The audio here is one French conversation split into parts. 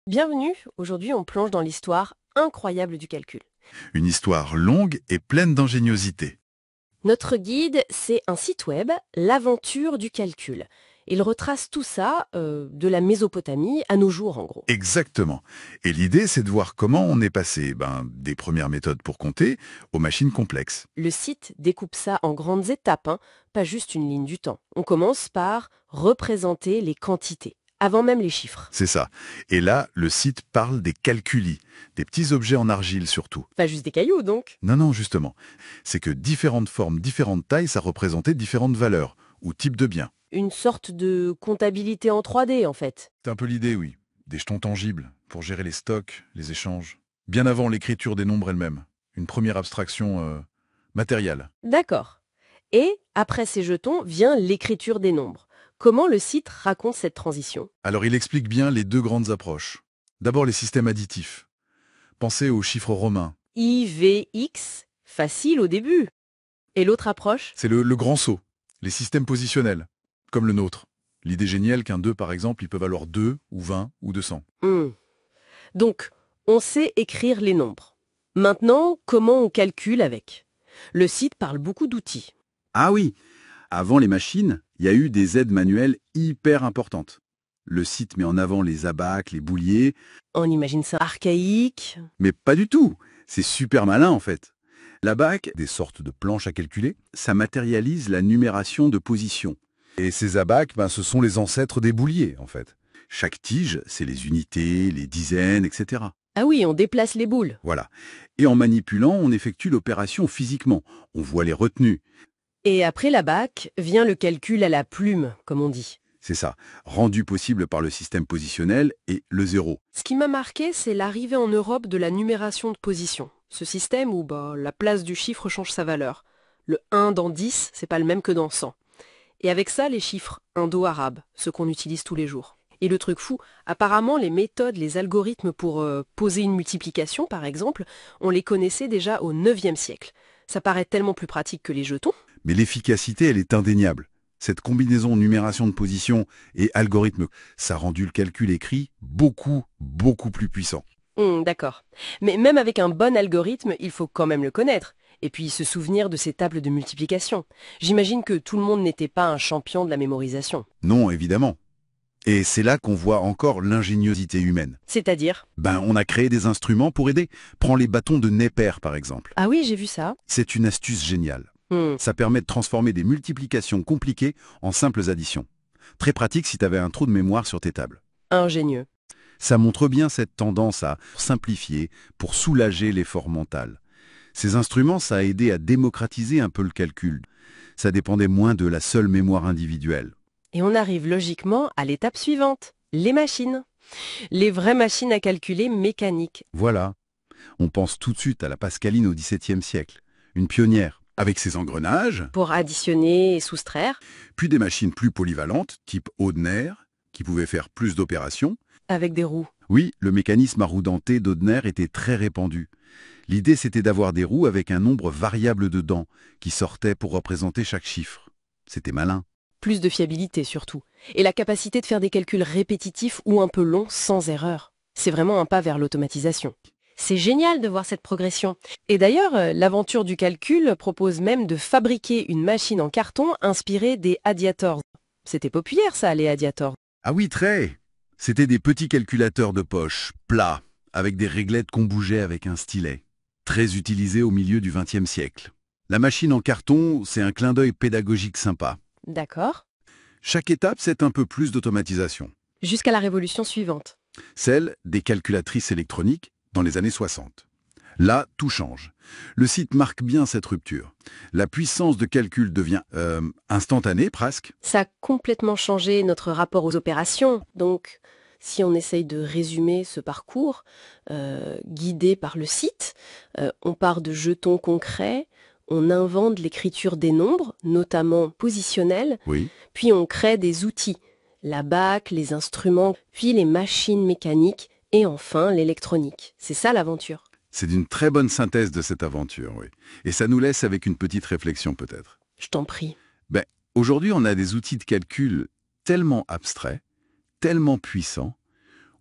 Bienvenue, aujourd'hui on plonge dans l'histoire incroyable du calcul. Une histoire longue et pleine d'ingéniosité. Notre guide, c'est un site web, l'aventure du calcul. Il retrace tout ça, de la Mésopotamie à nos jours en gros. Exactement. Et l'idée, c'est de voir comment on est passé des premières méthodes pour compter aux machines complexes. Le site découpe ça en grandes étapes, pas juste une ligne du temps. On commence par représenter les quantités, avant même les chiffres. C'est ça. Et là, le site parle des calculis, des petits objets en argile surtout. Pas juste des cailloux donc. Non, justement. C'est que différentes formes, différentes tailles, ça représentait différentes valeurs ou types de biens. Une sorte de comptabilité en 3D en fait. C'est un peu l'idée, oui. Des jetons tangibles pour gérer les stocks, les échanges. Bien avant l'écriture des nombres elle-même. Une première abstraction matérielle. D'accord. Et après ces jetons vient l'écriture des nombres. Comment le site raconte cette transition? Alors il explique bien les deux grandes approches. D'abord les systèmes additifs. Pensez aux chiffres romains. IVX, facile au début. Et l'autre approche? C'est le grand saut. Les systèmes positionnels, comme le nôtre. L'idée géniale qu'un 2 par exemple, il peut valoir 2 ou 20 ou 200. Donc, on sait écrire les nombres. Maintenant, comment on calcule avec? Le site parle beaucoup d'outils. Ah oui, avant les machines, il y a eu des aides manuelles hyper importantes. Le site met en avant les abacs, les bouliers, On imagine ça archaïque. mais pas du tout. C'est super malin en fait. L'abac, des sortes de planches à calculer, ça matérialise la numération de positions. Et ces abacs, ce sont les ancêtres des bouliers en fait. Chaque tige, c'est les unités, les dizaines, etc. Ah oui, on déplace les boules. Voilà. Et en manipulant, on effectue l'opération physiquement. On voit les retenues. Et après la bac, vient le calcul à la plume, comme on dit. C'est ça, rendu possible par le système positionnel et le zéro. Ce qui m'a marqué, c'est l'arrivée en Europe de la numération de position. Ce système où la place du chiffre change sa valeur. Le 1 dans 10, c'est pas le même que dans 100. Et avec ça, les chiffres indo-arabes, ceux qu'on utilise tous les jours. Et le truc fou, apparemment les méthodes, les algorithmes pour poser une multiplication, par exemple, on les connaissait déjà au 9e siècle. Ça paraît tellement plus pratique que les jetons. Mais l'efficacité, elle est indéniable. Cette combinaison numération de position et algorithme, ça a rendu le calcul écrit beaucoup plus puissant. D'accord. Mais même avec un bon algorithme, il faut quand même le connaître. Et puis se souvenir de ces tables de multiplication. J'imagine que tout le monde n'était pas un champion de la mémorisation. Non, évidemment. Et c'est là qu'on voit encore l'ingéniosité humaine. C'est-à-dire? On a créé des instruments pour aider. Prends les bâtons de Neper, par exemple. Ah oui, j'ai vu ça. C'est une astuce géniale. Hmm. Ça permet de transformer des multiplications compliquées en simples additions. Très pratique si tu avais un trou de mémoire sur tes tables. Ingénieux. Ça montre bien cette tendance à simplifier pour soulager l'effort mental. Ces instruments, ça a aidé à démocratiser un peu le calcul. Ça dépendait moins de la seule mémoire individuelle. Et on arrive logiquement à l'étape suivante, les machines. Les vraies machines à calculer mécaniques. Voilà. On pense tout de suite à la Pascaline au XVIIe siècle, une pionnière, avec ses engrenages, Pour additionner et soustraire, puis des machines plus polyvalentes, type Audner, qui pouvaient faire plus d'opérations. avec des roues. Oui, le mécanisme à roue dentée d'Audner était très répandu. L'idée, c'était d'avoir des roues avec un nombre variable de dents, qui sortaient pour représenter chaque chiffre. C'était malin. Plus de fiabilité surtout. Et la capacité de faire des calculs répétitifs ou un peu longs sans erreur. C'est vraiment un pas vers l'automatisation. C'est génial de voir cette progression. Et d'ailleurs, l'aventure du calcul propose même de fabriquer une machine en carton inspirée des Adiators. C'était populaire ça, les Adiators. Ah oui, très. C'était des petits calculateurs de poche, plats, avec des réglettes qu'on bougeait avec un stylet. Très utilisés au milieu du XXe siècle. La machine en carton, c'est un clin d'œil pédagogique sympa. D'accord. Chaque étape, c'est un peu plus d'automatisation. Jusqu'à la révolution suivante. Celle des calculatrices électroniques dans les années 60. Là, tout change. Le site marque bien cette rupture. La puissance de calcul devient instantanée presque. Ça a complètement changé notre rapport aux opérations. Donc, si on essaye de résumer ce parcours, guidé par le site, on part de jetons concrets, on invente l'écriture des nombres, notamment positionnels, Oui. puis on crée des outils, la bac, les instruments, puis les machines mécaniques, et enfin l'électronique. C'est ça l'aventure. C'est une très bonne synthèse de cette aventure, oui. Et ça nous laisse avec une petite réflexion peut-être. Je t'en prie. Aujourd'hui, on a des outils de calcul tellement abstraits, tellement puissants,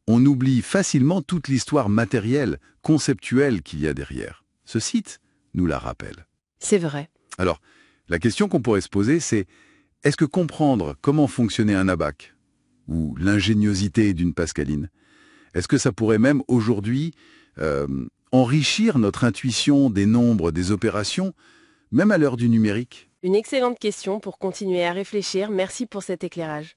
on oublie facilement toute l'histoire matérielle, conceptuelle qu'il y a derrière. Ce site nous la rappelle. C'est vrai. Alors, la question qu'on pourrait se poser, c'est est-ce que comprendre comment fonctionnait un abaque ou l'ingéniosité d'une pascaline, est-ce que ça pourrait même aujourd'hui enrichir notre intuition des nombres, des opérations, même à l'heure du numérique? Une excellente question pour continuer à réfléchir. Merci pour cet éclairage.